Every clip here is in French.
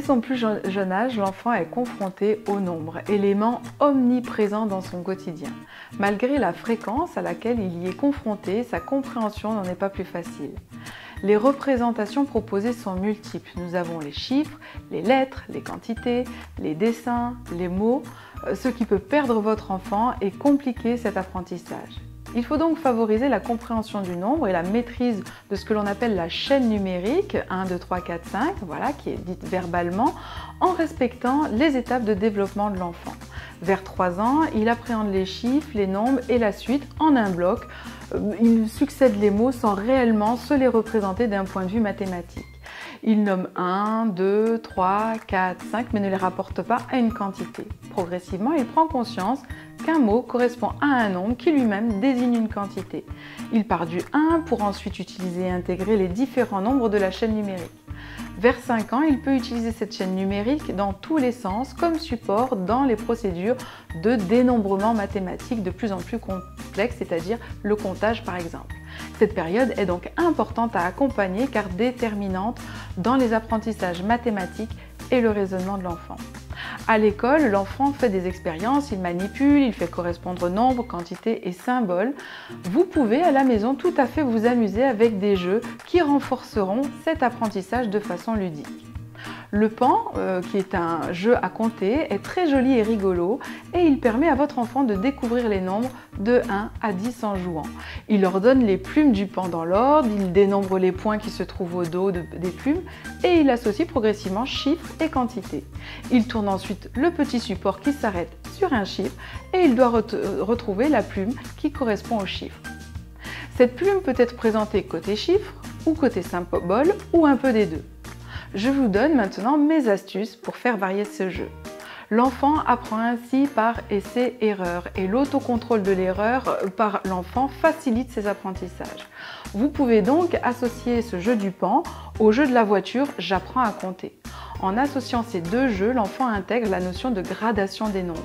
son plus jeune âge, l'enfant est confronté au nombre, élément omniprésent dans son quotidien. Malgré la fréquence à laquelle il y est confronté, sa compréhension n'en est pas plus facile. Les représentations proposées sont multiples. Nous avons les chiffres, les lettres, les quantités, les dessins, les mots, ce qui peut perdre votre enfant et compliquer cet apprentissage. Il faut donc favoriser la compréhension du nombre et la maîtrise de ce que l'on appelle la chaîne numérique, 1, 2, 3, 4, 5, voilà, qui est dite verbalement, en respectant les étapes de développement de l'enfant. Vers 3 ans, il appréhende les chiffres, les nombres et la suite en un bloc. Il succède les mots sans réellement se les représenter d'un point de vue mathématique. Il nomme 1, 2, 3, 4, 5, mais ne les rapporte pas à une quantité. Progressivement, il prend conscience qu'un mot correspond à un nombre qui lui-même désigne une quantité. Il part du 1 pour ensuite utiliser et intégrer les différents nombres de la chaîne numérique. Vers 5 ans, il peut utiliser cette chaîne numérique dans tous les sens comme support dans les procédures de dénombrement mathématique de plus en plus complexes, c'est-à-dire le comptage par exemple. Cette période est donc importante à accompagner car déterminante dans les apprentissages mathématiques et le raisonnement de l'enfant. À l'école, l'enfant fait des expériences, il manipule, il fait correspondre nombres, quantités et symboles. Vous pouvez à la maison tout à fait vous amuser avec des jeux qui renforceront cet apprentissage de façon ludique. Le pan, qui est un jeu à compter, est très joli et rigolo et il permet à votre enfant de découvrir les nombres de 1 à 10 en jouant. Il ordonne les plumes du pan dans l'ordre, il dénombre les points qui se trouvent au dos des plumes et il associe progressivement chiffres et quantités. Il tourne ensuite le petit support qui s'arrête sur un chiffre et il doit retrouver la plume qui correspond au chiffre. Cette plume peut être présentée côté chiffre ou côté symbole ou un peu des deux. Je vous donne maintenant mes astuces pour faire varier ce jeu. L'enfant apprend ainsi par essai-erreur et l'autocontrôle de l'erreur par l'enfant facilite ses apprentissages. Vous pouvez donc associer ce jeu du pan au jeu de la voiture « J'apprends à compter ». En associant ces deux jeux, l'enfant intègre la notion de gradation des nombres.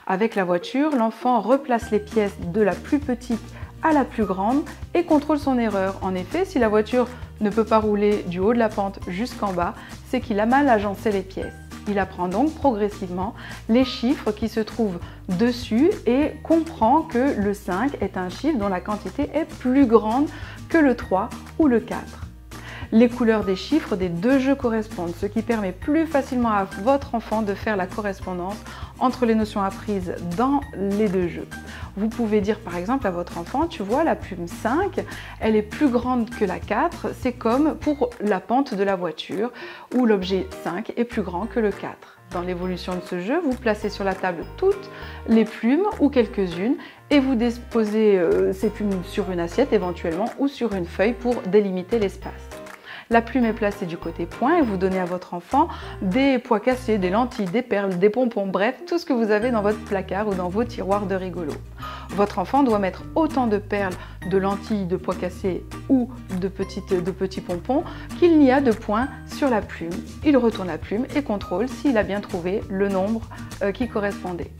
Avec la voiture, l'enfant replace les pièces de la plus petite à la plus grande et contrôle son erreur. En effet, si la voiture ne peut pas rouler du haut de la pente jusqu'en bas, c'est qu'il a mal agencé les pièces. Il apprend donc progressivement les chiffres qui se trouvent dessus et comprend que le 5 est un chiffre dont la quantité est plus grande que le 3 ou le 4. Les couleurs des chiffres des deux jeux correspondent, ce qui permet plus facilement à votre enfant de faire la correspondance entre les notions apprises dans les deux jeux. Vous pouvez dire par exemple à votre enfant, tu vois la plume 5, elle est plus grande que la 4, c'est comme pour la pente de la voiture où l'objet 5 est plus grand que le 4. Dans l'évolution de ce jeu, vous placez sur la table toutes les plumes ou quelques-unes et vous disposez ces plumes sur une assiette éventuellement ou sur une feuille pour délimiter l'espace. La plume est placée du côté point et vous donnez à votre enfant des pois cassés, des lentilles, des perles, des pompons, bref, tout ce que vous avez dans votre placard ou dans vos tiroirs de rigolo. Votre enfant doit mettre autant de perles, de lentilles, de pois cassés ou de petits pompons qu'il n'y a de points sur la plume. Il retourne la plume et contrôle s'il a bien trouvé le nombre qui correspondait.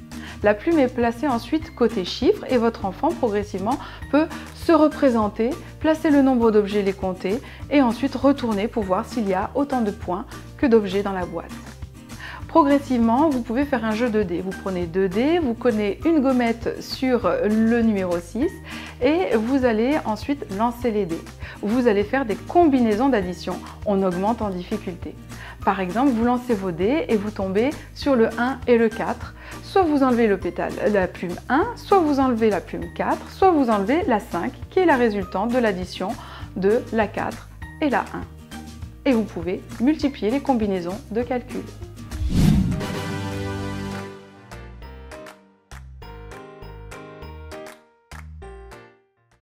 La plume est placée ensuite côté chiffres et votre enfant progressivement peut se représenter, placer le nombre d'objets, les compter et ensuite retourner pour voir s'il y a autant de points que d'objets dans la boîte. Progressivement, vous pouvez faire un jeu de dés. Vous prenez 2 dés, vous collez une gommette sur le numéro 6 et vous allez ensuite lancer les dés. Vous allez faire des combinaisons d'addition. On augmente en difficulté. Par exemple, vous lancez vos dés et vous tombez sur le 1 et le 4. Soit vous enlevez la plume 1, soit vous enlevez la plume 4, soit vous enlevez la 5 qui est la résultante de l'addition de la 4 et la 1. Et vous pouvez multiplier les combinaisons de calcul.